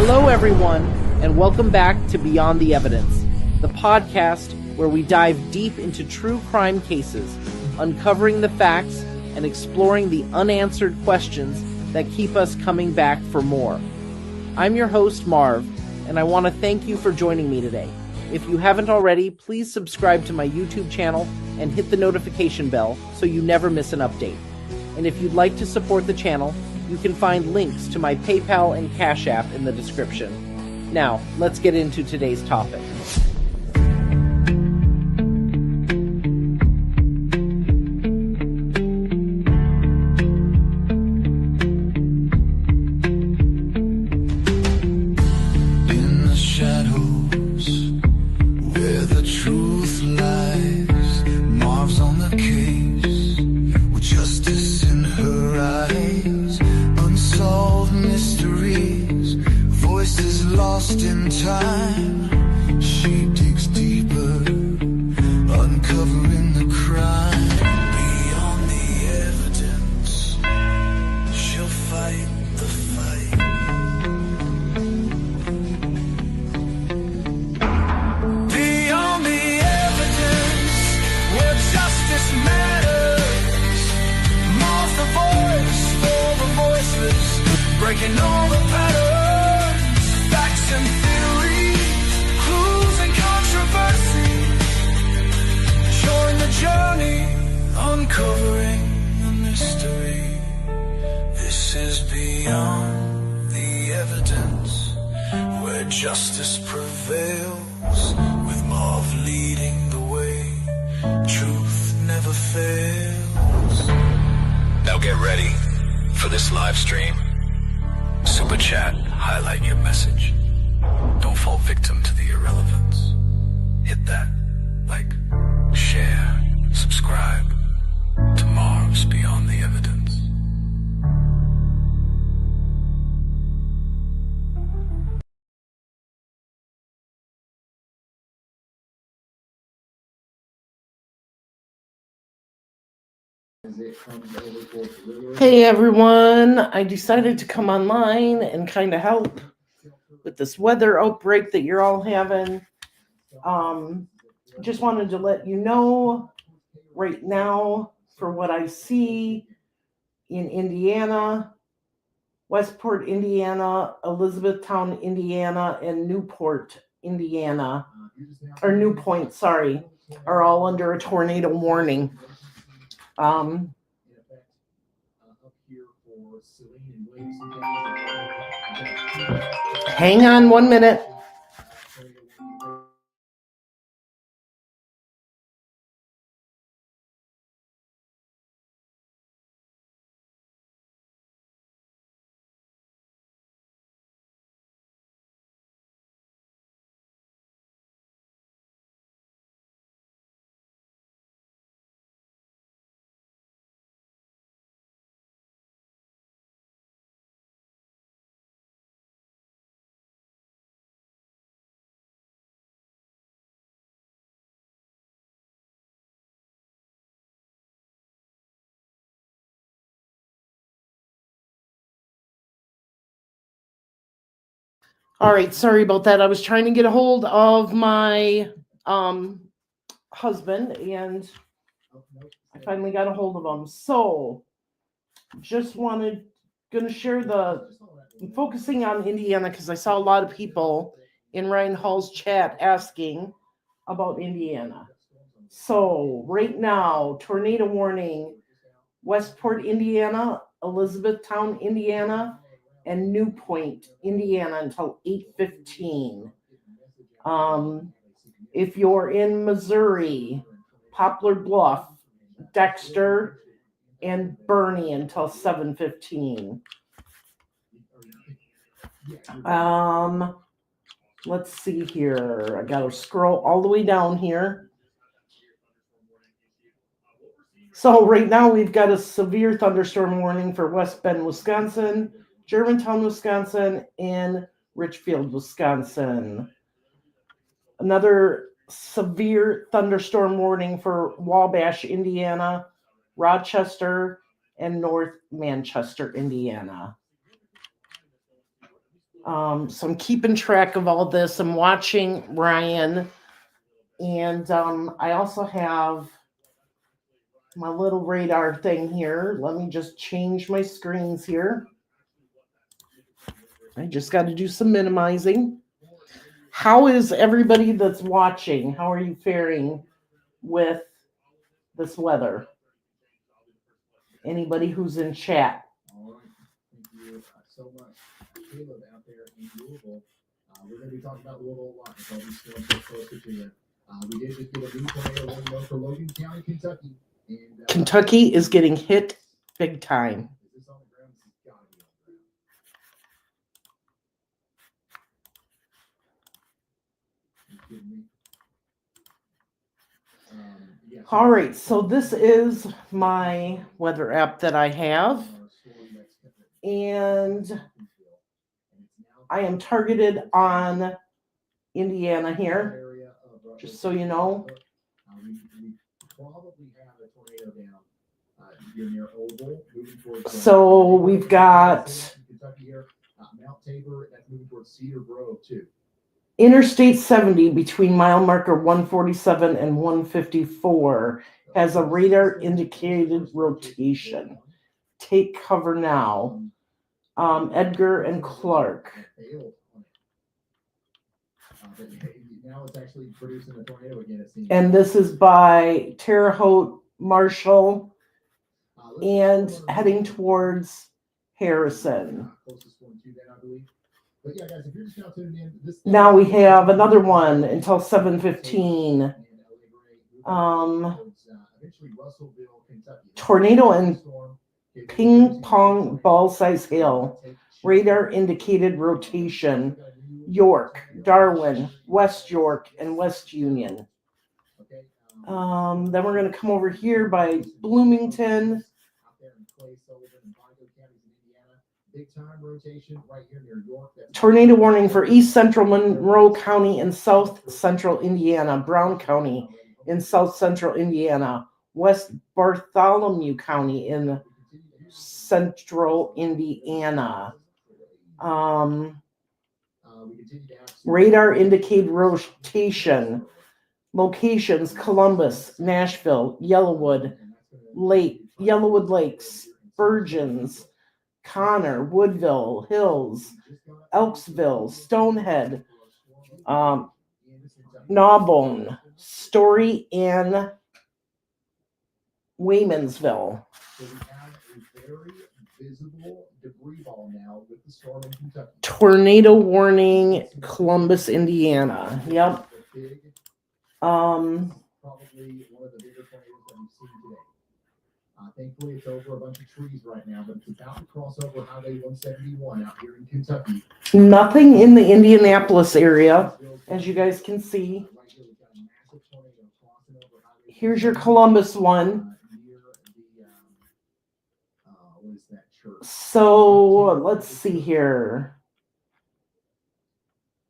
Hello, everyone, and welcome back to Beyond the Evidence, the podcast where we dive deep into true crime cases, uncovering the facts and exploring the unanswered questions that keep us coming back for more. I'm your host, Marv, and I want to thank you for joining me today. If you haven't already, please subscribe to my YouTube channel and hit the notification bell so you never miss an update. And if you'd like to support the channel, you can find links to my PayPal and Cash App in the description. Now, let's get into today's topic. Breaking all the patterns, facts and theories, clues and controversy. Join the journey, uncovering the mystery. This is Beyond the Evidence, where justice prevails, with Marv leading the way. Truth never fails. Now get ready for this live stream. Super chat, highlight your message. Don't fall victim to the irrelevance. Hit that like, share, subscribe to Marv's Beyond the Evidence. Hey everyone, I decided to come online and kind of help with this weather outbreak that you're all having. Just wanted to let you know right now for what I see in Indiana, Westport, Indiana, Elizabethtown, Indiana, and Newport, Indiana, or New Point, sorry, are all under a tornado warning. Hang on 1 minute. All right, sorry about that. I was trying to get a hold of my husband, and I finally got a hold of him. So, just gonna share focusing on Indiana because I saw a lot of people in Ryan Hall's chat asking about Indiana. So, right now, tornado warning, Westport, Indiana, Elizabethtown, Indiana, and New Point, Indiana until 8:15. If you're in Missouri, Poplar Bluff, Dexter, and Bernie until 7:15. Let's see here. I gotta scroll all the way down here. So right now we've got a severe thunderstorm warning for West Bend, Wisconsin, Germantown, Wisconsin, and Richfield, Wisconsin. Another severe thunderstorm warning for Wabash, Indiana, Rochester, and North Manchester, Indiana. So I'm keeping track of all this. I'm watching Ryan. And I also have my little radar thing here. Let me just change my screens here. I just got to do some minimizing. How is everybody that's watching? How are you faring with this weather? Anybody who's in chat? All right. Thank you so much, Caleb, out there in Louisville. We're going to be talking about Louisville a lot. It's all these storms so closer to you. We did just get a new tornado warning for Logan County, Kentucky. And, Kentucky is getting hit big time. Is this on the ground? This has got to be on the ground. Are you kidding me? Yeah, All right, so this is my weather app that I have. And I am targeted on Indiana here, just so you know. We probably have a tornado down here near Oval, moving towards. So we've got Kentucky here, Mount Tabor, that's moving towards Cedar Grove too. Interstate 70 between mile marker 147 and 154 has a radar indicated rotation. Take cover now. Edgar and Clark. Now it's actually producing a tornado again. And this is by Terre Haute, Marshall, and heading towards Harrison. Now we have another one until 7:15. Tornado and ping pong ball size hail. Radar indicated rotation. York, Darwin, West York, and West Union. Then we're going to come over here by Bloomington. Tornado warning for East Central Monroe County and South Central Indiana, Brown County in South Central Indiana, West Bartholomew County in Central Indiana. Radar indicated rotation. Locations: Columbus, Nashville, Yellowwood Lakes, Virgins, Connor, Woodville, Hills, Elksville, Stonehead, Gnawbone, Story, and Waymansville. Tornado warning, Columbus, Indiana. Yep. Probably one of the bigger tornadoes that we've seen today. Thankfully, it's over a bunch of trees right now, but it's about to cross over Highway 171 out here in Kentucky. Nothing in the Indianapolis area, as you guys can see. Here's your Columbus one. So let's see here.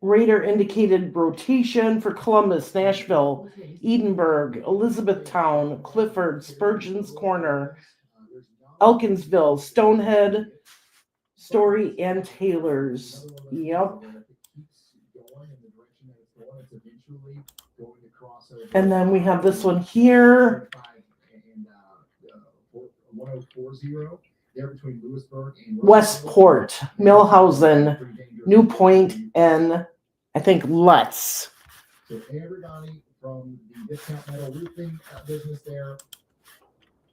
Radar indicated rotation for Columbus, Nashville, Edinburgh, Elizabethtown, Clifford, Spurgeon's Corner, Elkinsville, Stonehead, Story, and Taylor's. Yep. And then we have this one here. Westport, Millhausen, New Point, and I think Lutz. So everybody from the Discount Metal Roofing business there,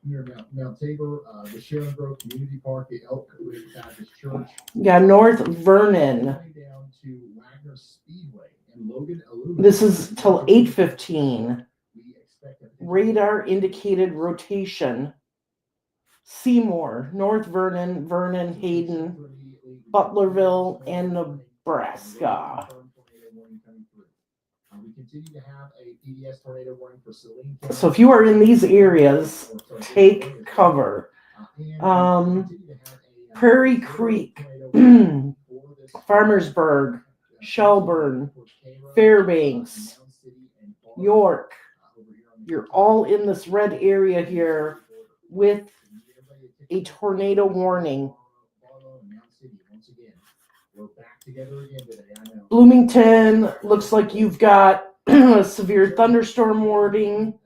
near Mount Tabor, the Sharon Grove Community Park, the Elkwood Baptist Church. Yeah, North Vernon. Down to Wagner Speedway and Logan Aluminum. This is till 8:15. Radar indicated rotation. Seymour, North Vernon, Vernon, Hayden, Butlerville, and Nebraska. We continue to have a PDS tornado warning for Saline. So if you are in these areas, take cover. Prairie Creek, Farmersburg, Shelburne, Fairbanks, York. You're all in this red area here with a tornado warning. We're back together again today. I know. Bloomington, looks like you've got a severe thunderstorm warning,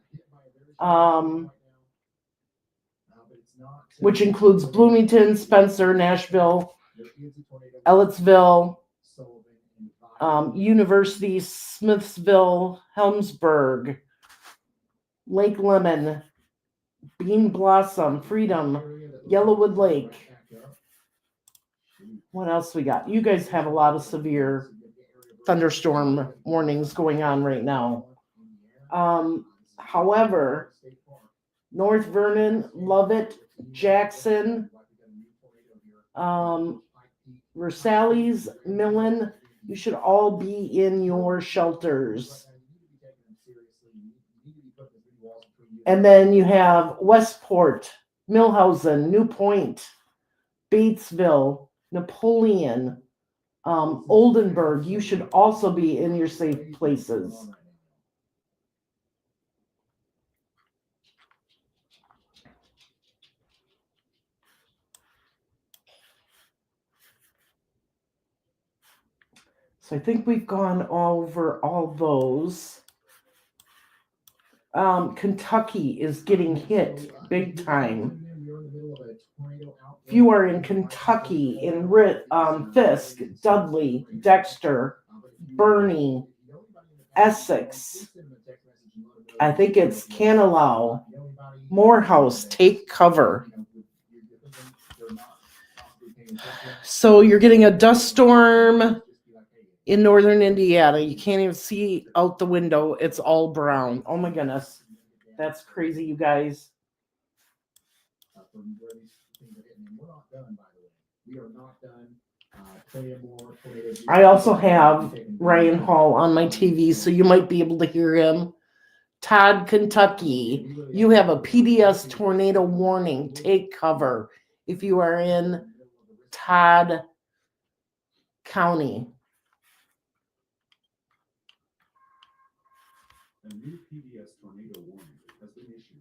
which includes Bloomington, Spencer, Nashville, Ellettsville, University, Smithsville, Helmsburg, Lake Lemon, Bean Blossom, Freedom, Yellowwood Lake. What else we got? You guys have a lot of severe thunderstorm warnings going on right now. However, North Vernon, Lovett, Jackson, Versailles, Millen, you should all be in your shelters. And then you have Westport, Millhausen, New Point, Batesville, Napoleon, Oldenburg. You should also be in your safe places. So I think we've gone over all those. Kentucky is getting hit big time. If you are in Kentucky, in Fisk, Dudley, Dexter, Bernie, Essex, I think it's Canalau, Morehouse, take cover. So you're getting a dust storm in northern Indiana. You can't even see out the window. It's all brown. Oh my goodness. That's crazy, you guys. I also have Ryan Hall on my TV, so you might be able to hear him. Todd, Kentucky, you have a PDS tornado warning. Take cover if you are in Todd County. A new PDS tornado warning has been issued.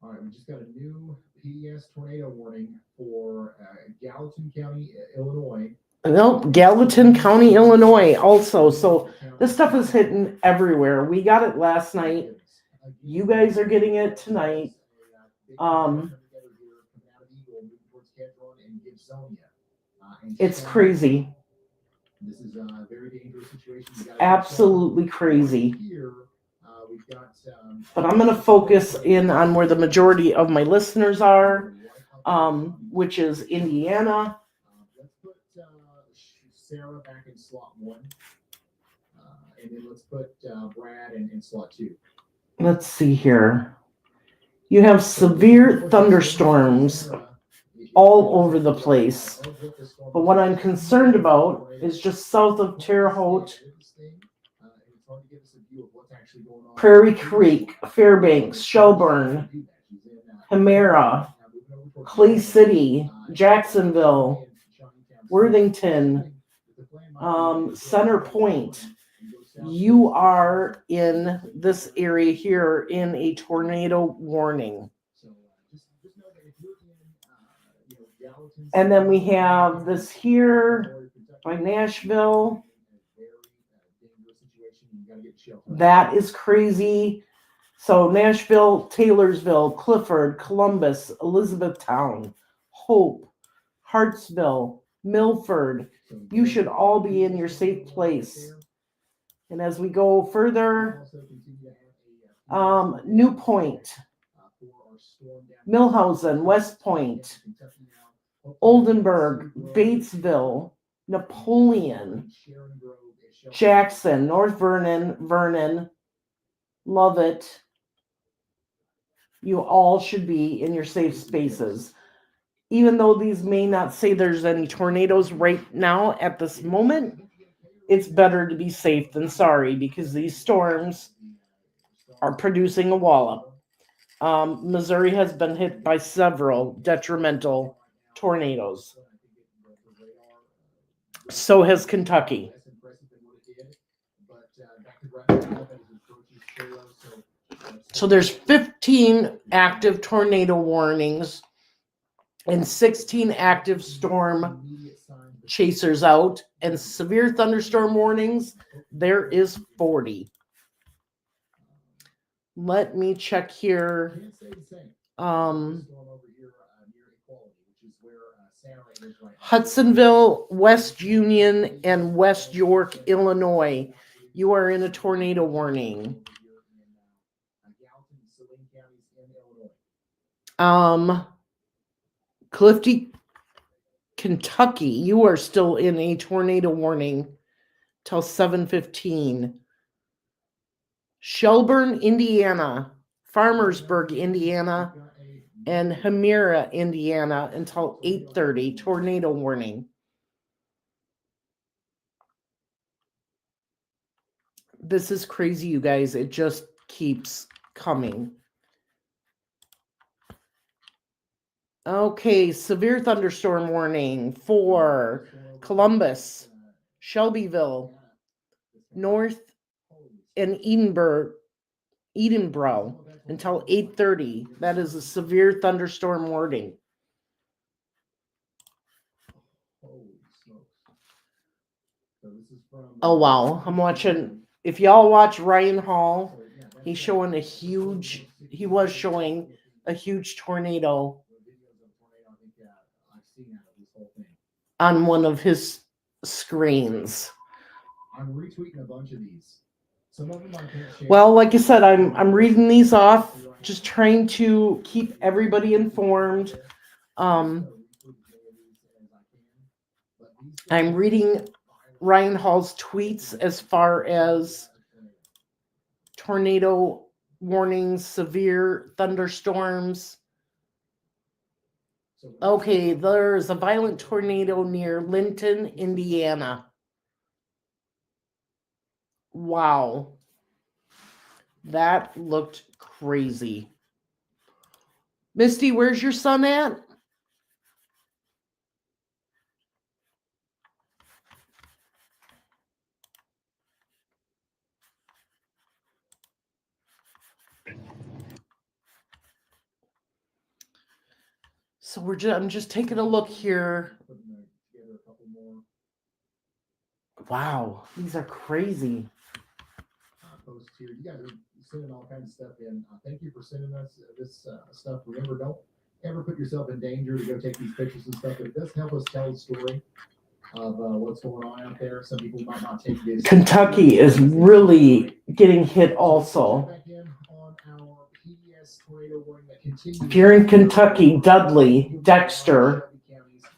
All right, we just got a new PDS tornado warning for Gallatin County, Illinois. Nope, Gallatin County, Illinois also. So this stuff is hitting everywhere. We got it last night. You guys are getting it tonight. It's crazy. This is a very dangerous situation. Absolutely crazy. But I'm going to focus in on where the majority of my listeners are, which is Indiana. Let's put Sarah back in slot 1. And then let's put Brad in slot 2. Let's see here. You have severe thunderstorms all over the place. But what I'm concerned about is just south of Terre Haute, Prairie Creek, Fairbanks, Shelburne, Hemera, Clay City, Jacksonville, Worthington, Center Point. You are in this area here in a tornado warning. And then we have this here by Nashville. That is crazy. So Nashville, Taylorsville, Clifford, Columbus, Elizabethtown, Hope, Hartsville, Milford. You should all be in your safe place. And as we go further, New Point, Millhausen, West Point, Oldenburg, Batesville, Napoleon, Jackson, North Vernon, Lovett. You all should be in your safe spaces. Even though these may not say there's any tornadoes right now at this moment, it's better to be safe than sorry because these storms are producing a wallop. Missouri has been hit by several detrimental tornadoes. So has Kentucky. So there's 15 active tornado warnings and 16 active storm chasers out, and severe thunderstorm warnings, there is 40. Let me check here. Can't say the same. Um, Storm over here near Equality, which is where Sarah is right now. Hudsonville, West Union, and West York, Illinois. You are in a tornado warning. Clifty, Kentucky, you are still in a tornado warning till 7:15. Shelburne, Indiana, Farmersburg, Indiana, and Hamira, Indiana until 8:30, tornado warning. This is crazy, you guys. It just keeps coming. Okay, severe thunderstorm warning for Columbus, Shelbyville, North, and Edinburgh until 8:30. That is a severe thunderstorm warning. Oh wow, I'm watching. If y'all watch Ryan Hall, he was showing a huge tornado on one of his screens. I'm retweeting a bunch of these. Some of them I can't share. Well, like I said, I'm reading these off, just trying to keep everybody informed. I'm reading Ryan Hall's tweets as far as tornado warnings, severe thunderstorms. Okay, there's a violent tornado near Linton, Indiana. Wow. That looked crazy. Misty, where's your son at? So I'm just taking a look here. Wow, these are crazy. Post here. You guys are sending all kinds of stuff in. Thank you for sending us this stuff. Remember, don't ever put yourself in danger to go take these pictures and stuff, but it does help us tell the story of what's going on out there. Some people might not take this. Kentucky is really getting hit also. If you're in Kentucky, Dudley, Dexter,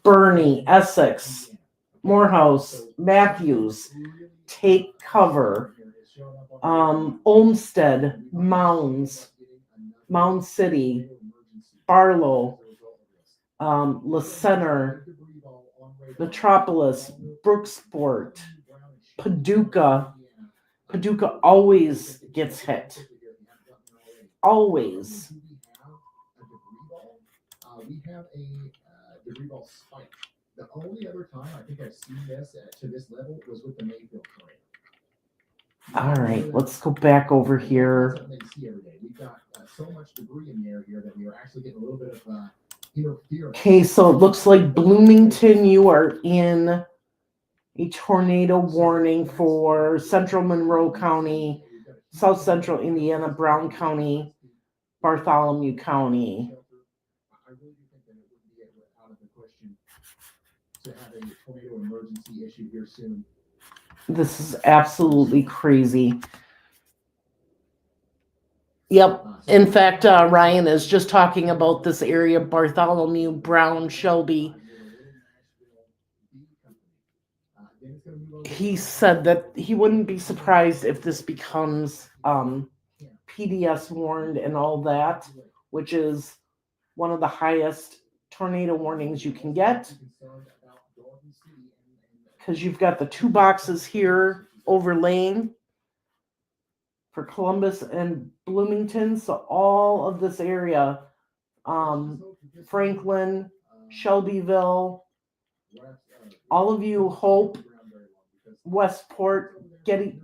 Bernie, Essex, Morehouse, Matthews, take cover. Olmsted, Mounds City, Barlow, La Center, Metropolis, Brooksport, Paducah. Paducah always gets hit. Always. We have a debris ball spike. The only other time I think I've seen this to this level was with the Mayfield tornado. All right, let's go back over here. We've got so much debris in the air here that we are actually getting a little bit of interference. Okay, so it looks like Bloomington, you are in a tornado warning for Central Monroe County, South Central Indiana, Brown County, Bartholomew County. I really do think that it wouldn't be out of the question to have a tornado emergency issued here soon. This is absolutely crazy. Yep. In fact, Ryan is just talking about this area, Bartholomew, Brown, Shelby. He said that he wouldn't be surprised if this becomes PDS warned and all that, which is one of the highest tornado warnings you can get. Because you've got the two boxes here overlaying for Columbus and Bloomington. So all of this area, Franklin, Shelbyville, all of you, Hope, Westport,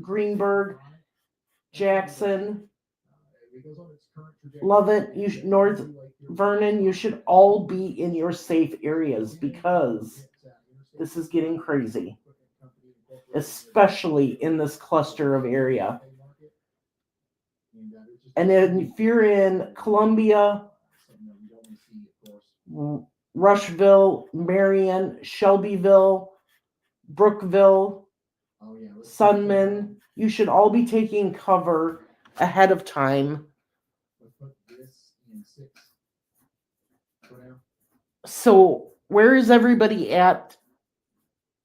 Greenberg, Jackson, Lovett, North Vernon, you should all be in your safe areas because This is getting crazy, especially in this cluster of area. And then if you're in Columbia, Rushville, Marion, Shelbyville, Brookville, Sunman, you should all be taking cover ahead of time. So where is everybody at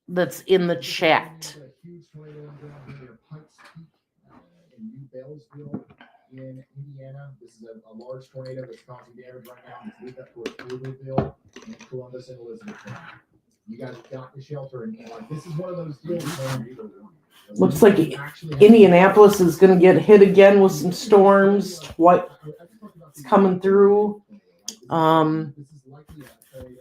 that's in the chat? In Indiana, this is a large tornado that's causing damage right now. It's moved up towards Louisville and Columbus and Elizabethtown. You guys have got the shelter, and like this is one of those deals. Looks like Indianapolis is going to get hit again with some storms. What it's coming through? This is likely a tornado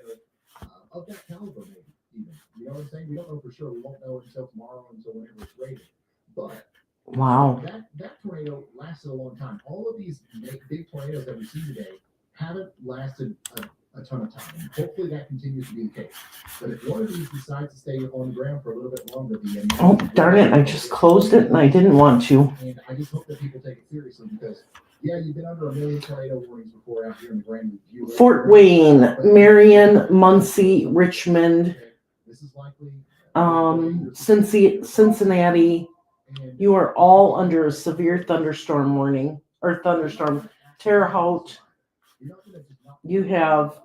of that caliber, maybe. Even. You know what I'm saying? We don't know for sure. We won't know until tomorrow, until whenever it's rated. But wow, that tornado lasted a long time. All of these big tornadoes that we see today haven't lasted a ton of time. And hopefully that continues to be the case. But if one of these decides to stay on the ground for a little bit longer, oh darn it! I just closed it and I didn't want to. And I just hope that people take it seriously because yeah, you've been under a million tornado warnings before out here in the Grand View. Fort Wayne, Marion, Muncie, Richmond, this is likely Cincinnati. You are all under a severe thunderstorm warning or thunderstorm. Terre Haute, you have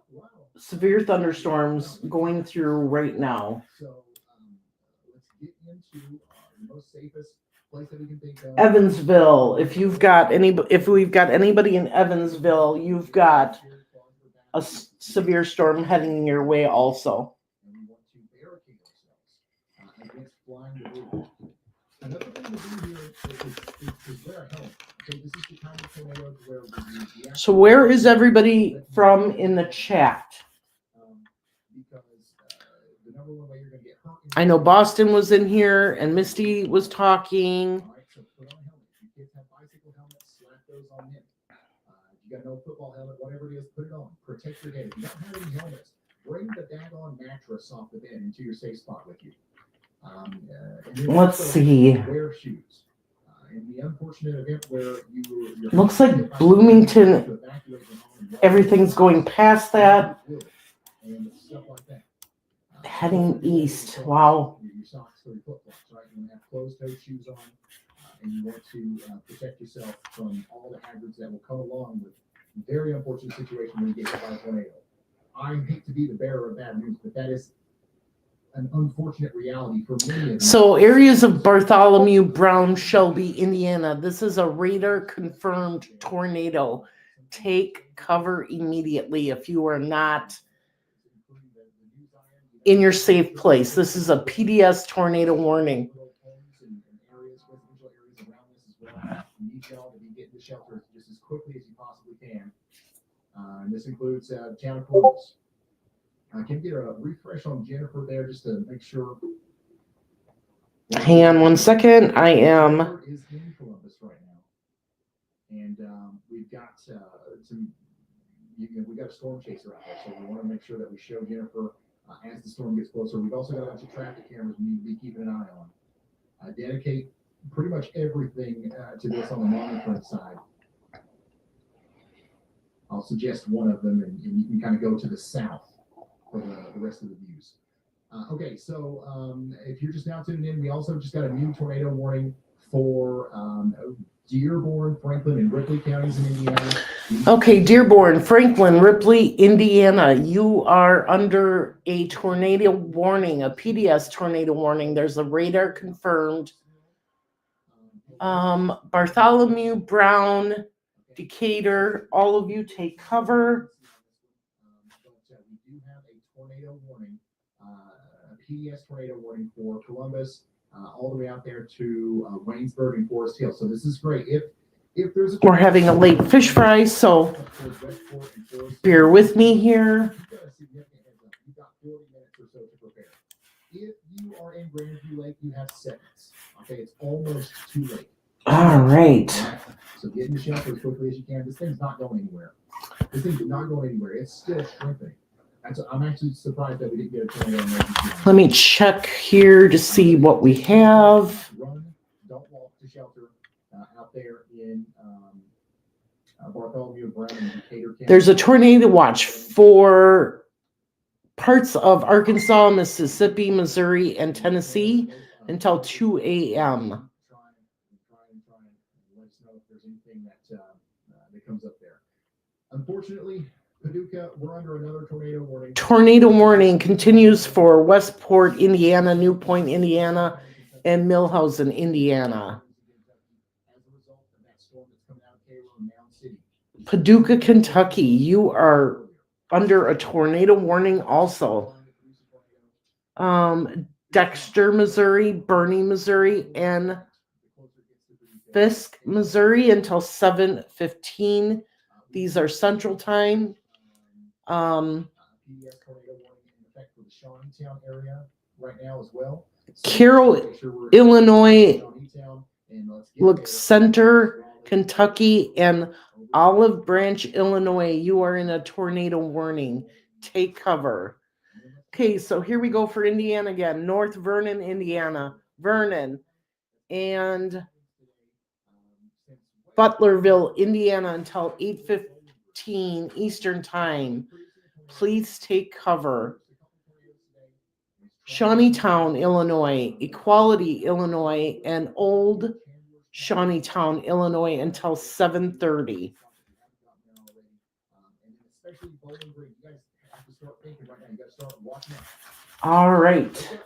severe thunderstorms going through right now. So let's get into the most safest place that we can think of. Evansville, if we've got anybody in Evansville, you've got a severe storm heading your way also. And we want to barricade ourselves against flying debris. Another thing to do here is wear a helmet. Okay, this is the kind of tornado where we so where is everybody from in the chat? Because the number one way you're going to get hurt. I know Boston was in here and Misty was talking. All right, so put on a helmet. If you kids have bicycle helmets, slap those on in. If you got no football helmet, whatever it is, put it on. Protect your head. If you don't have any helmets, bring the daggone mattress off the bed into your safe spot with you. Let's see. Wear shoes. In the unfortunate event where looks like Bloomington, everything's going past that. And stuff like that. Heading east. Wow. Your socks or your flip-flops, right? You want to have closed-toed shoes on, and you want to protect yourself from all the hazards that will come along with a very unfortunate situation when you get hit by a tornado. I hate to be the bearer of bad news, but that is an unfortunate reality for many of them. So areas of Bartholomew, Brown, Shelby, Indiana. This is a radar confirmed tornado. Take cover immediately if you are not in your safe place. This is a PDS tornado warning. You need y'all to be getting to shelter just as quickly as you possibly can. And this includes town of Columbus. Can you get a refresh on Jennifer there just to make sure? Hang on 1 second. I am. Jennifer is in Columbus right now, and we've got we got a storm chaser out there, so we want to make sure that we show Jennifer as the storm gets closer. We've also got a bunch of traffic cameras we need to be keeping an eye on. Dedicate pretty much everything to this on the monitoring side. I'll suggest one of them, and you can kind of go to the south for the rest of the views. Okay, so if you're just now tuning in, we also just got a new tornado warning for Dearborn, Franklin, and Ripley counties in Indiana. Okay, Dearborn, Franklin, Ripley, Indiana, you are under a tornado warning, a PDS tornado warning. There's a radar confirmed. Bartholomew, Brown, Decatur, all of you take cover. We do have a tornado warning, a PDS tornado warning for Columbus, all the way out there to Waynesburg and Forest Hill. So this is great. If there's we're having a late fish fry, so bear with me here. You've got 40 minutes or so to prepare. If you are in Grandview Lake, you have seconds. Okay, it's almost too late. All right. So get in the shelter as quickly as you can. This thing's not going anywhere. This thing's not going anywhere. It's still strengthening. I'm actually surprised that we didn't get a tornado emergency. Let me check here to see what we have. Run, don't walk to shelter out there in Bartholomew, Brown, and Decatur County. There's a tornado watch for parts of Arkansas, Mississippi, Missouri, and Tennessee until 2 a.m. Let us know if there's anything that comes up there. Unfortunately, Paducah, we're under another tornado warning. Tornado warning continues for Westport, Indiana, New Point, Indiana, and Millhausen, Indiana. As a result of that storm that's coming out of Cairo and Mound City. Paducah, Kentucky, you are under a tornado warning also. Dexter, Missouri, Bernie, Missouri, and Fisk, Missouri until 7:15. These are Central Time. PBS tornado warning in effect for the Shawneetown area right now as well. Carroll, Illinois, Look Center, Kentucky, and Olive Branch, Illinois. You are in a tornado warning. Take cover. Okay, so here we go for Indiana again. North Vernon, Indiana. Vernon. And Butlerville, Indiana until 8:15 Eastern Time. Please take cover. Shawneetown, Illinois, Equality, Illinois, and Old Shawneetown, Illinois until 7:30. All right.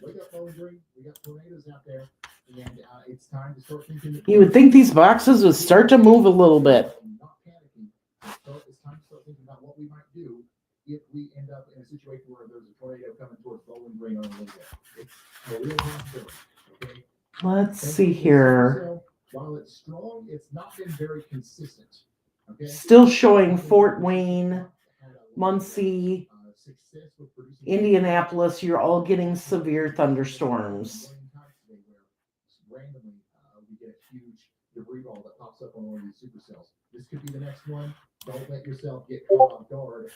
Wake up, Bowling Green. We got tornadoes out there, and it's time to start thinking. You would think these boxes would start to move a little bit. Not panicking. So it's time to start thinking about what we might do if we end up in a situation where there's a tornado coming towards Bowling Green on a little bit. It's a real possibility. Okay. Let's see here. So, while it's strong, it's not been very consistent. Okay. Still showing Fort Wayne, Muncie, Indianapolis. You're all getting severe thunderstorms. Randomly, we get a huge debris ball that pops up on one of these supercells. This could be the next one. Don't let yourself get caught off guard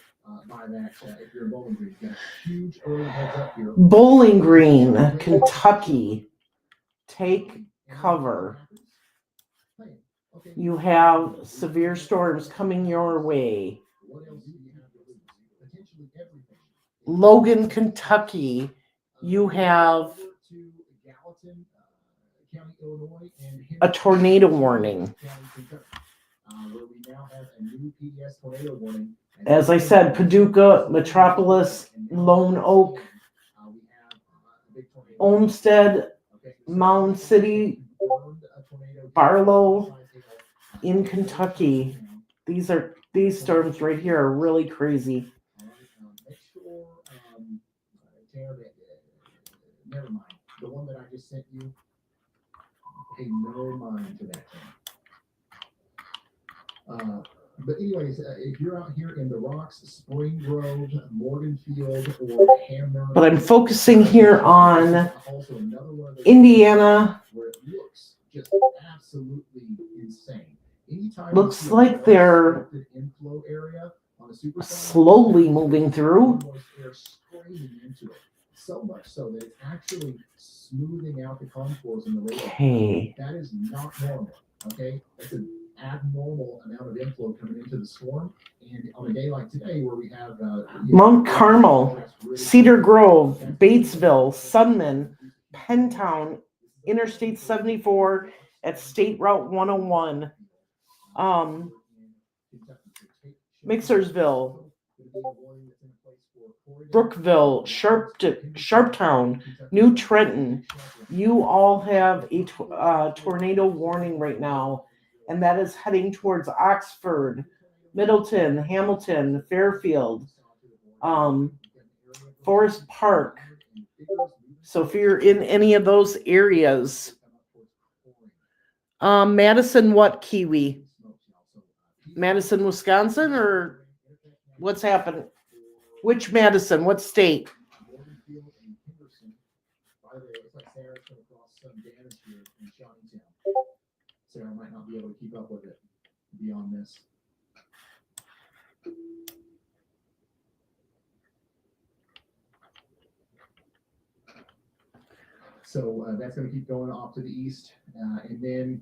by that. If you're in Bowling Green, you got a huge early heads up here. Bowling Green, Kentucky. Take cover. You have severe storms coming your way. Logan, Kentucky. You have a tornado warning. As I said, Paducah, Metropolis, Lone Oak, Olmsted, Mound City, Barlow in Kentucky. These storms right here are really crazy. Never mind. The one that I just sent you, pay no mind to that. But anyways, if you're out here in the Rocks, Spring Grove, Morganfield, or Hamner, but I'm focusing here on Indiana. Where it looks just absolutely insane. Anytime looks like they're inflow area on a slowly moving through. Air spraying into it. So much so that it's actually smoothing out the contours in the radar. Okay. That is not normal. Okay, that's an abnormal amount of inflow coming into the storm. And on a day like today, where we have Mount Carmel, Cedar Grove, Batesville, Sunman, Pentown, Interstate 74 at State Route 101, Mixersville, Brookville, Sharptown, New Trenton. You all have a tornado warning right now, and that is heading towards Oxford, Middleton, Hamilton, Fairfield, Forest Park. So if you're in any of those areas, Madison, what, Kiwi? Madison, Wisconsin, or what's happening? Which Madison? What state? Sarah might not be able to keep up with it beyond this. So that's going to keep going off to the east. And then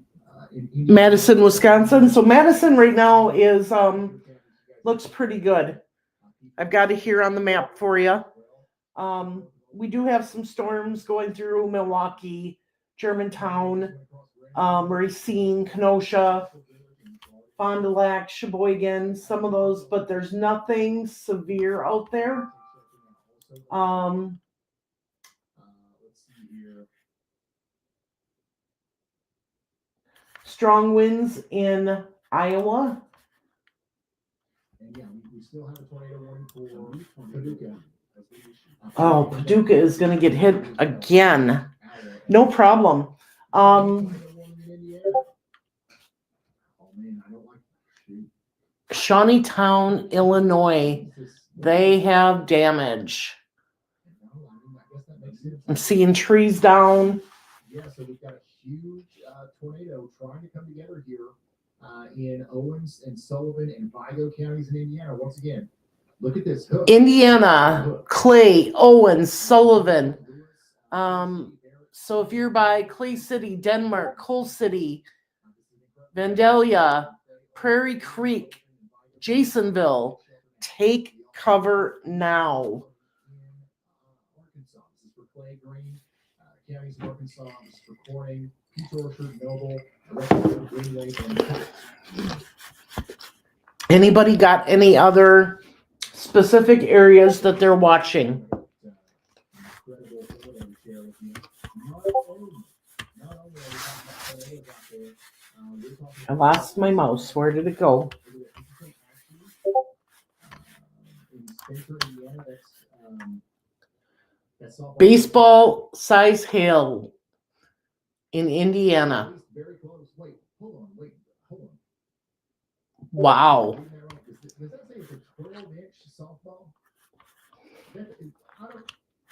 in Madison, Wisconsin. So Madison right now is looks pretty good. I've got it here on the map for you. We do have some storms going through Milwaukee, Germantown, Racine, Kenosha, Fond du Lac, Sheboygan, some of those, but there's nothing severe out there. Let's see here. Strong winds in Iowa. And yeah, we still have a tornado warning for Paducah. Oh, Paducah is going to get hit again. No problem. Shawneetown, Illinois. They have damage. I'm seeing trees down. Yeah, so we've got a huge tornado trying to come together here in Owens and Sullivan and Vigo counties in Indiana. Once again, look at this hook. Indiana, Clay, Owens, Sullivan. So if you're by Clay City, Denmark, Coal City, Vandalia, Prairie Creek, Jasonville, take cover now. Arkansas, this is for Clay Green, counties of Arkansas, this is for Corning, Peach Orchard, Noble, Green Lake, and Anybody got any other specific areas that they're watching? I lost my mouse. Where did it go? Baseball size hail in Indiana. Very close. Wait, hold on. Wow. Does that say it's a 12-inch softball?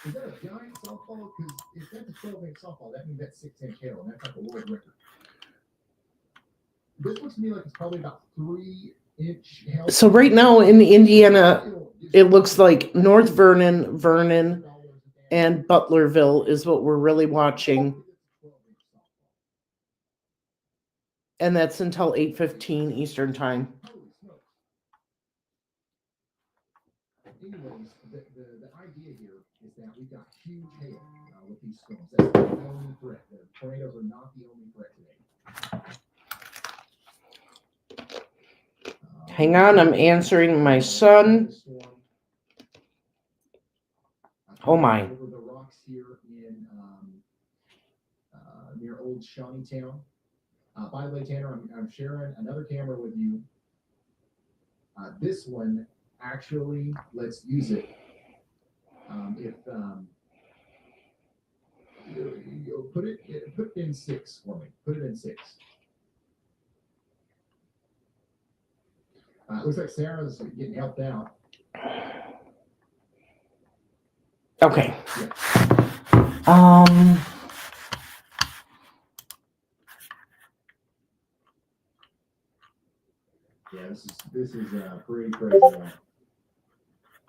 Is that a giant softball? Because if that's a 12-inch softball, that means that's 6-inch hail, and that's like a world record. This looks to me like it's probably about 3-inch hail. So right now in Indiana, it looks like North Vernon, Vernon, and Butlerville is what we're really watching. And that's until 8:15 Eastern time. Anyways, the idea here is that we've got huge hail with these storms. That's not the only threat. The tornadoes are not the only threat today. Hang on, I'm answering my son. Oh my. Over the rocks here in near Old Shawneetown. By the way, Tanner, I'm sharing another camera with you. This one actually, let's use it. Put it in 6 for me. Put it in 6. Looks like Sarah's getting helped out. Okay. Yeah. Yeah, this is pretty crazy.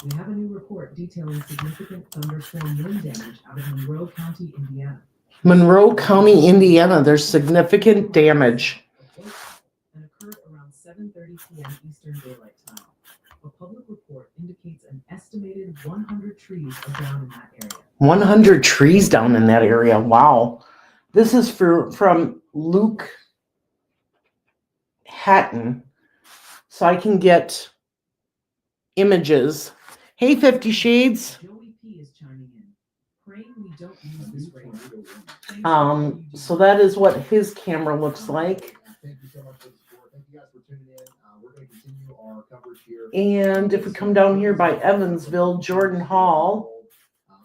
We have a new report detailing significant thunderstorm wind damage out of Monroe County, Indiana. Monroe County, Indiana, there's significant damage. And occurred around 7:30 p.m. Eastern Daylight Time. A public report indicates an estimated 100 trees are down in that area. 100 trees down in that area. Wow. This is from Luke Hatton. So I can get images. Hey, 50 Shades. Joey P is chiming in. Praying we don't use this radar. So that is what his camera looks like. Thank you so much for the support. Thank you guys for tuning in. We're going to continue our coverage here. And if we come down here by Evansville, Jordan Hall.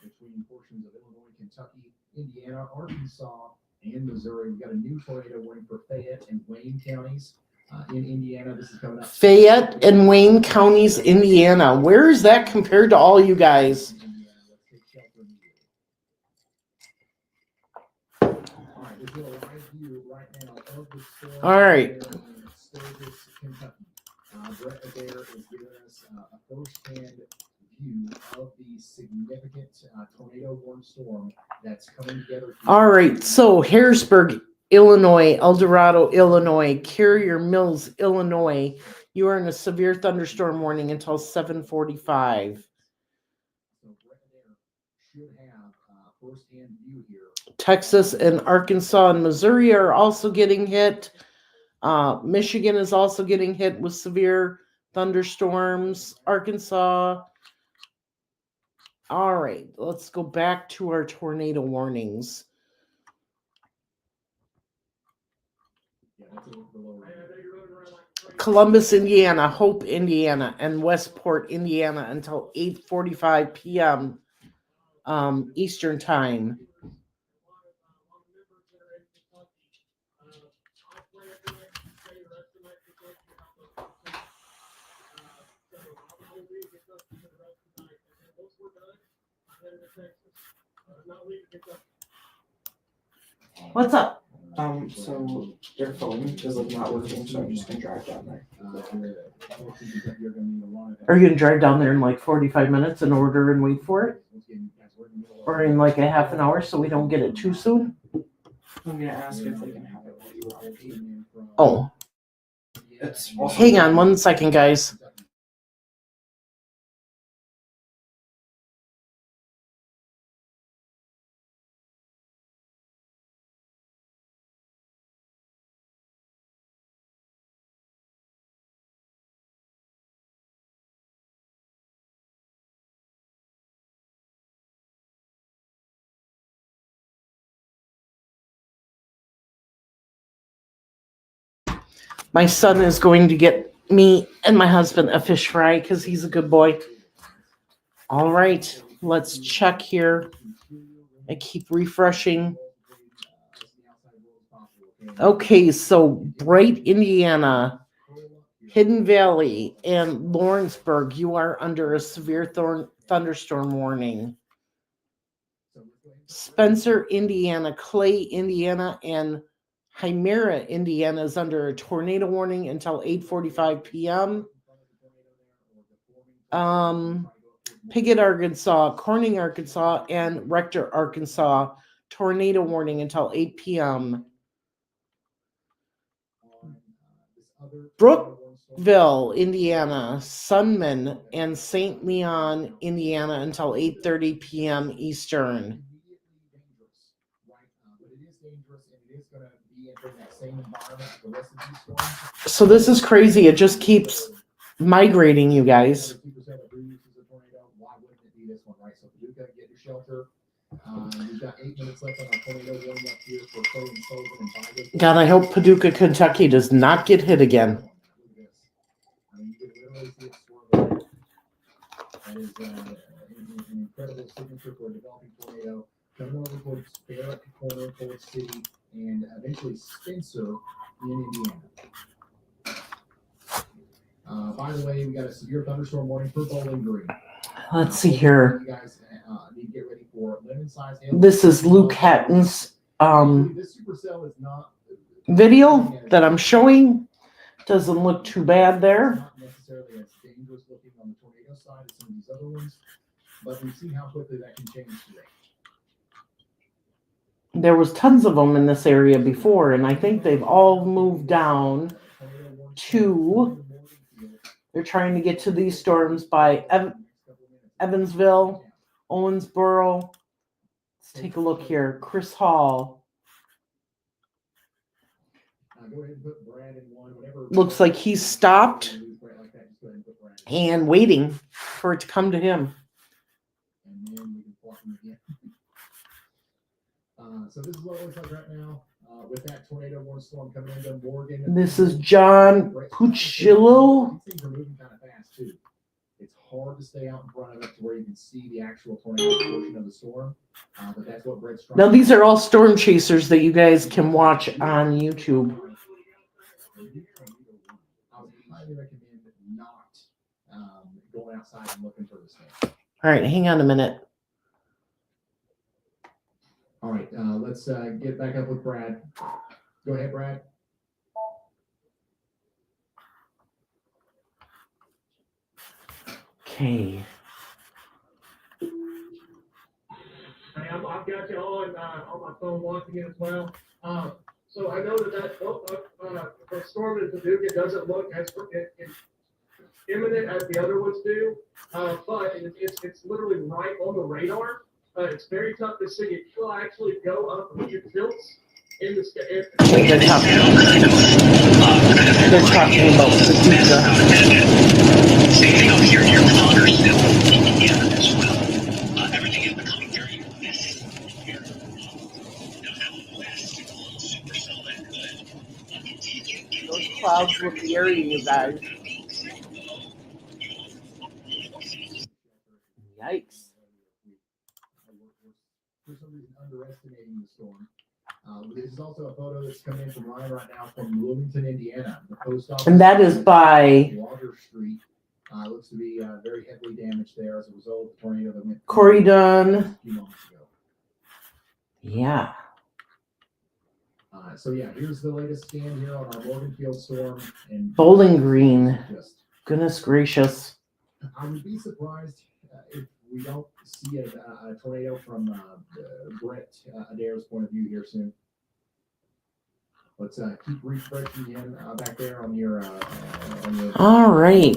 Between portions of Illinois, Kentucky, Indiana, Arkansas, and Missouri. We've got a new tornado warning for Fayette and Wayne counties. In Indiana, this is coming up. Fayette and Wayne counties, Indiana. Where is that compared to all you guys? All right. Brett there is giving us a first-hand view of the significant tornado warning storm that's coming together. All right, so Harrisburg, Illinois, El Dorado, Illinois, Carrier Mills, Illinois. You are in a severe thunderstorm warning until 7:45. So right there should have firsthand view here. Texas and Arkansas and Missouri are also getting hit. Michigan is also getting hit with severe thunderstorms. Arkansas. All right, let's go back to our tornado warnings. Yeah, that's a little below. Columbus, Indiana, Hope, Indiana, and Westport, Indiana until 8:45 p.m. Eastern Time. What's up? So their phone is like not working, so I'm just gonna drive down there. Are you gonna drive down there in like 45 minutes and order and wait for it? Or in like a half an hour so we don't get it too soon? I'm gonna ask if they can have it ready. Oh, It's also hang on 1 second, guys. My son is going to get me and my husband a fish fry because he's a good boy. All right, let's check here. I keep refreshing. Okay, so Bright, Indiana, Hidden Valley, and Lawrenceburg, you are under a severe thunderstorm warning. Spencer, Indiana, Clay, Indiana, and Hymera, Indiana is under a tornado warning until 8:45 p.m. Piggott, Arkansas, Corning, Arkansas, and Rector, Arkansas, tornado warning until 8 p.m. Brookville, Indiana, Sunman, and St. Leon, Indiana until 8:30 p.m. Eastern. So this is crazy. It just keeps migrating, you guys. God, I hope Paducah, Kentucky does not get hit again. That is an incredible signature for a developing tornado. Coming over towards Barrett, Corner, Ford City, and eventually Spencer in Indiana. By the way, we got a severe thunderstorm warning for Bowling Green. Let's see here. You guys need to get ready for lemon-sized hail. This is Luke Hatton's This supercell is not video that I'm showing. Doesn't look too bad there. not necessarily as dangerous looking on the tornado side as some of these other ones, but we've seen how quickly that can change today. There was tons of them in this area before, and I think they've all moved down to, they're trying to get to these storms by Evansville, Owensboro. Let's take a look here. Chris Hall. Go ahead and put Brad in one. Looks like he's stopped and waiting for it to come to him. And then we can plot them again. So this is what it looks like right now. With that tornado warning storm coming into Morgan. This is John Puccillo. These things are moving kind of fast too. It's hard to stay out in front of it to where you can see the actual tornado portion of the storm. But that's what Brett's trying. Now these are all storm chasers that you guys can watch on YouTube. I would highly recommend not going outside and looking for this thing. All right, hang on a minute. All right, let's get back up with Brad. Go ahead, Brad. Okay. I've got you on my phone once again as well. So I know the storm in Paducah doesn't look as imminent as the other ones do, but it's literally right on the radar. It's very tough to see. It will actually go up into tilts in the sky. They're talking about Paducah. Same up here, your cloggers still in as well. Everything is becoming very messy here. Now how fast it will supercell that could continue. Those clouds look eerie, you guys. Yikes. For some reason, underestimating the storm. This is also a photo that's coming in from Ryan right now from Bloomington, Indiana. The post office. And that is by Water Street. Looks to be very heavily damaged there as a result of the tornado that went Corey Dunn. a few months ago. Yeah. So yeah, here's the latest scan here on our Morganfield storm and Bowling Green. Just, Goodness gracious. I would be surprised if we don't see a tornado from Brett Adair's point of view here soon. Let's keep refreshing him back there on your. All right.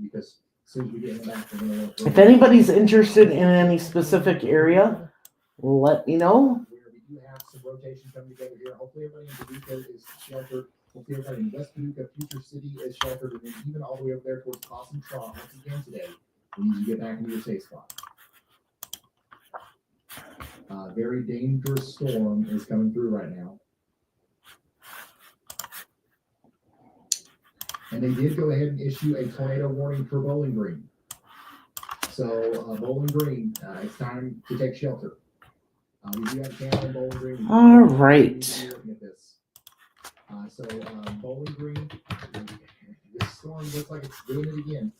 Because as soon as we get him back, we're gonna If anybody's interested in any specific area, let me know. We do have some rotation coming together here. Hopefully everybody in Paducah is sheltered. Hopefully everybody in West Paducah, Future City is sheltered. And then even all the way over there towards Possum Trough, once again today, we need to get back into your safe spot. Very dangerous storm is coming through right now. And they did go ahead and issue a tornado warning for Bowling Green. So Bowling Green, it's time to take shelter. We do have camera in Bowling Green. All right. Looking at this. So Bowling Green, this storm looks like it's doing it again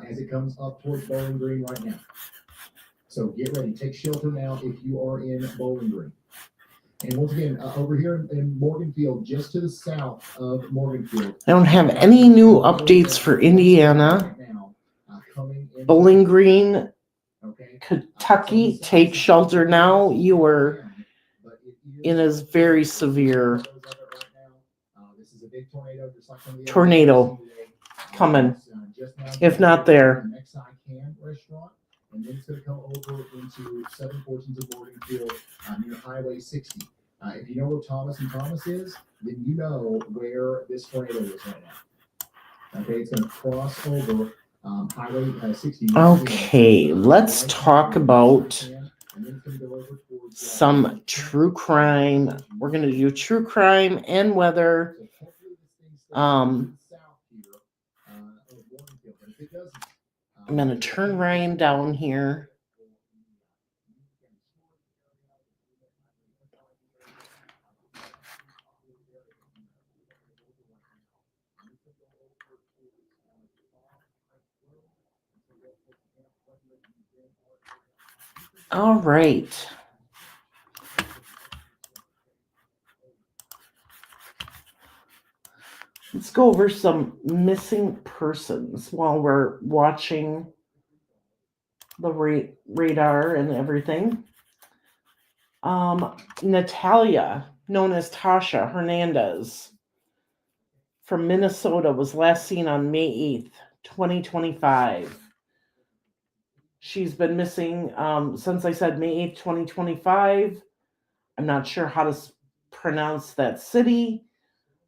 as it comes up towards Bowling Green right now. So get ready, take shelter now if you are in Bowling Green. And once again, over here in Morganfield, just to the south of Morganfield. I don't have any new updates for Indiana. Bowling Green, Kentucky, take shelter now. You are in a very severe tornado coming, if not there. And then it's going to come over into southern portions of Morganfield near Highway 60. If you know where Thomas and Thomas is, then you know where this tornado is right now. Okay, it's going to cross over Highway 60. Okay, let's talk about some true crime. We're going to do true crime and weather. I'm going to turn Ryan down here. All right. Let's go over some missing persons while we're watching the radar and everything. Natalia, known as Tasha Hernandez, from Minnesota, was last seen on May 8th, 2025. She's been missing since I said May 8th, 2025. I'm not sure how to pronounce that city,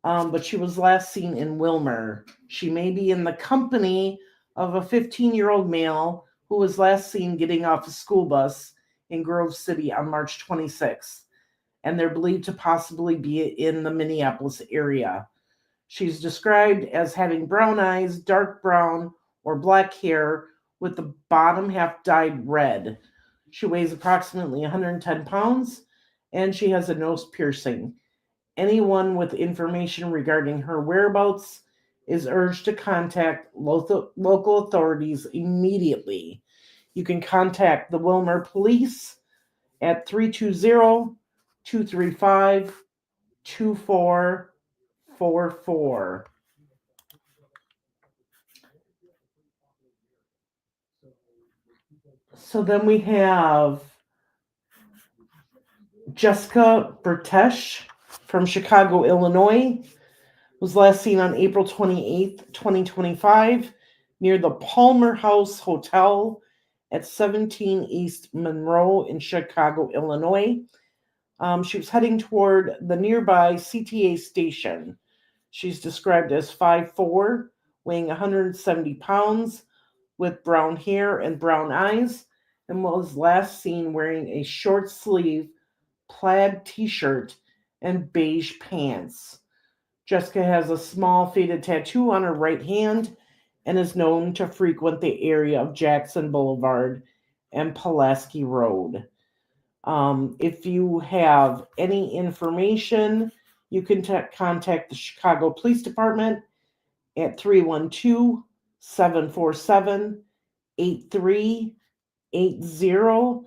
but she was last seen in Wilmer. She may be in the company of a 15-year-old male who was last seen getting off a school bus in Grove City on March 26th, and they're believed to possibly be in the Minneapolis area. She's described as having brown eyes, dark brown or black hair, with the bottom half dyed red. She weighs approximately 110 pounds, and she has a nose piercing. Anyone with information regarding her whereabouts is urged to contact local authorities immediately. You can contact the Wilmer Police at 320-235-2444. So then we have Jessica Bertesh from Chicago, Illinois. Was last seen on April 28th, 2025, near the Palmer House Hotel at 17 East Monroe in Chicago, Illinois. She was heading toward the nearby CTA station. She's described as 5'4", weighing 170 pounds, with brown hair and brown eyes, and was last seen wearing a short sleeve plaid t-shirt and beige pants. Jessica has a small faded tattoo on her right hand and is known to frequent the area of Jackson Boulevard and Pulaski Road. If you have any information, you can contact the Chicago Police Department at 312-747-8380,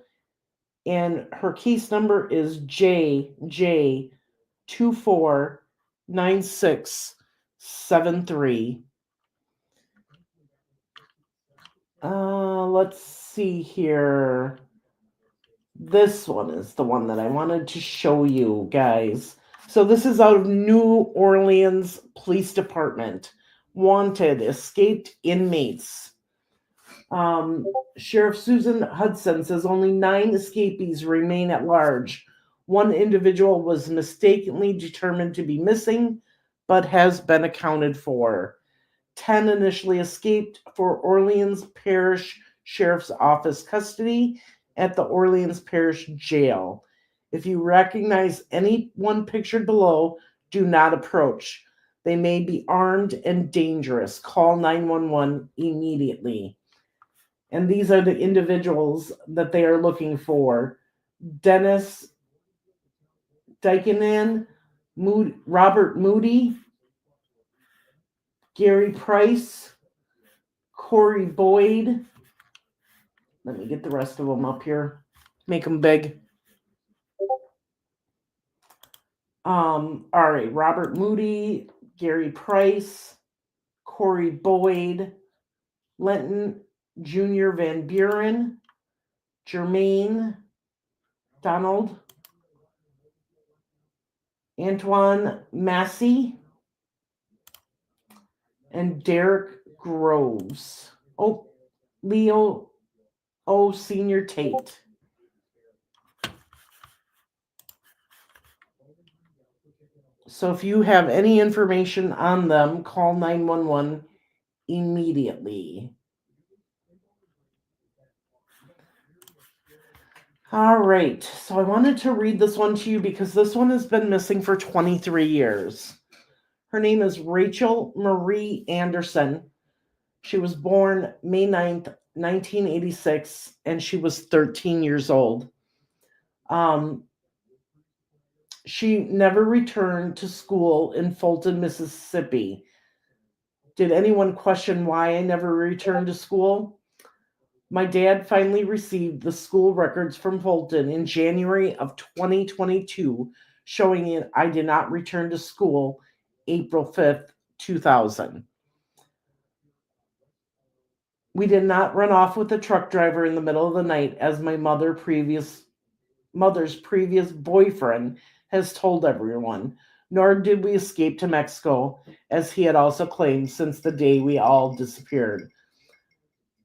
and her case number is JJ249673. Let's see here. This one is the one that I wanted to show you guys. So this is out of New Orleans Police Department. Wanted escaped inmates. Sheriff Susan Hudson says only 9 escapees remain at large. One individual was mistakenly determined to be missing, but has been accounted for. 10 initially escaped for Orleans Parish Sheriff's Office custody at the Orleans Parish Jail. If you recognize anyone pictured below, do not approach. They may be armed and dangerous. Call 911 immediately. And these are the individuals that they are looking for: Dennis Dykenan, Robert Moody, Gary Price, Corey Boyd. Let me get the rest of them up here. Make them big. All right, Robert Moody, Gary Price, Corey Boyd, Lenton Jr. Van Buren, Jermaine Donald, Antoine Massey, and Derek Groves. Oh, Leo O. Senior Tate. So if you have any information on them, call 911 immediately. All right, so I wanted to read this one to you because this one has been missing for 23 years. Her name is Rachel Marie Anderson. She was born May 9th, 1986, and she was 13 years old. She never returned to school in Fulton, Mississippi. Did anyone question why I never returned to school? My dad finally received the school records from Fulton in January of 2022, showing I did not return to school April 5th, 2000. We did not run off with the truck driver in the middle of the night, as my mother's previous boyfriend has told everyone, nor did we escape to Mexico, as he had also claimed since the day we all disappeared.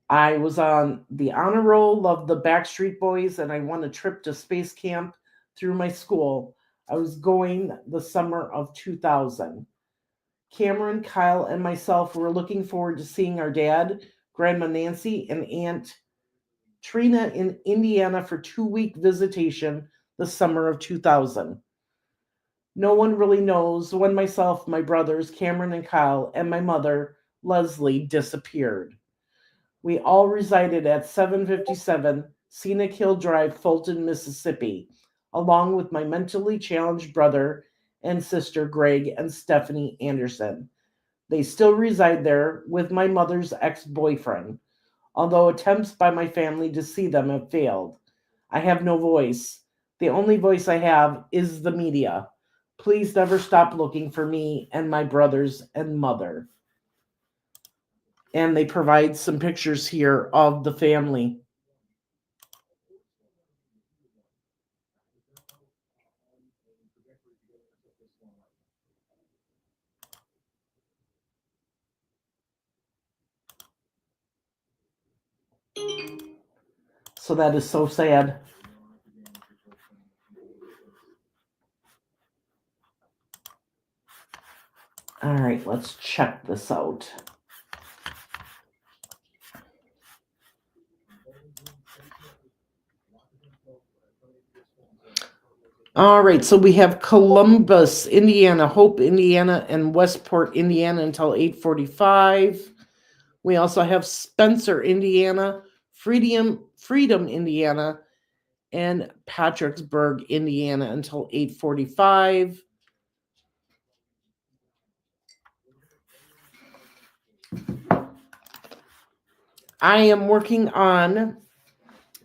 I was on the honor roll, loved the Backstreet Boys, and I won a trip to space camp through my school. I was going the summer of 2000. Cameron, Kyle, and myself were looking forward to seeing our dad, Grandma Nancy, and Aunt Trina in Indiana for 2-week visitation the summer of 2000. No one really knows when myself, my brothers, Cameron and Kyle, and my mother, Leslie, disappeared. We all resided at 757 Scenic Hill Drive, Fulton, Mississippi, along with my mentally challenged brother and sister, Greg and Stephanie Anderson. They still reside there with my mother's ex-boyfriend, although attempts by my family to see them have failed. I have no voice. The only voice I have is the media. Please never stop looking for me and my brothers and mother. And they provide some pictures here of the family. So that is so sad. All right, let's check this out. All right, so we have Columbus, Indiana, Hope, Indiana, and Westport, Indiana until 8:45. We also have Spencer, Indiana, Freedom, Indiana, and Patricksburg, Indiana until 8:45. I am working on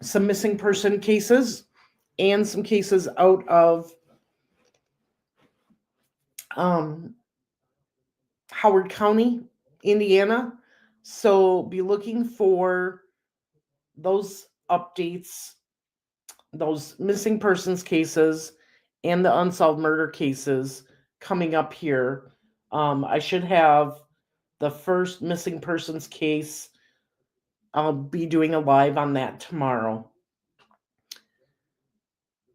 some missing person cases and some cases out of Howard County, Indiana. So be looking for those updates, those missing persons cases, and the unsolved murder cases coming up here. I should have the first missing persons case. I'll be doing a live on that tomorrow.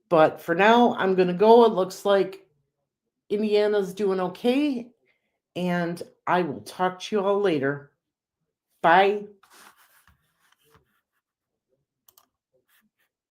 But for now, I'm going to go. It looks like Indiana's doing okay. And I will talk to you all later. Bye.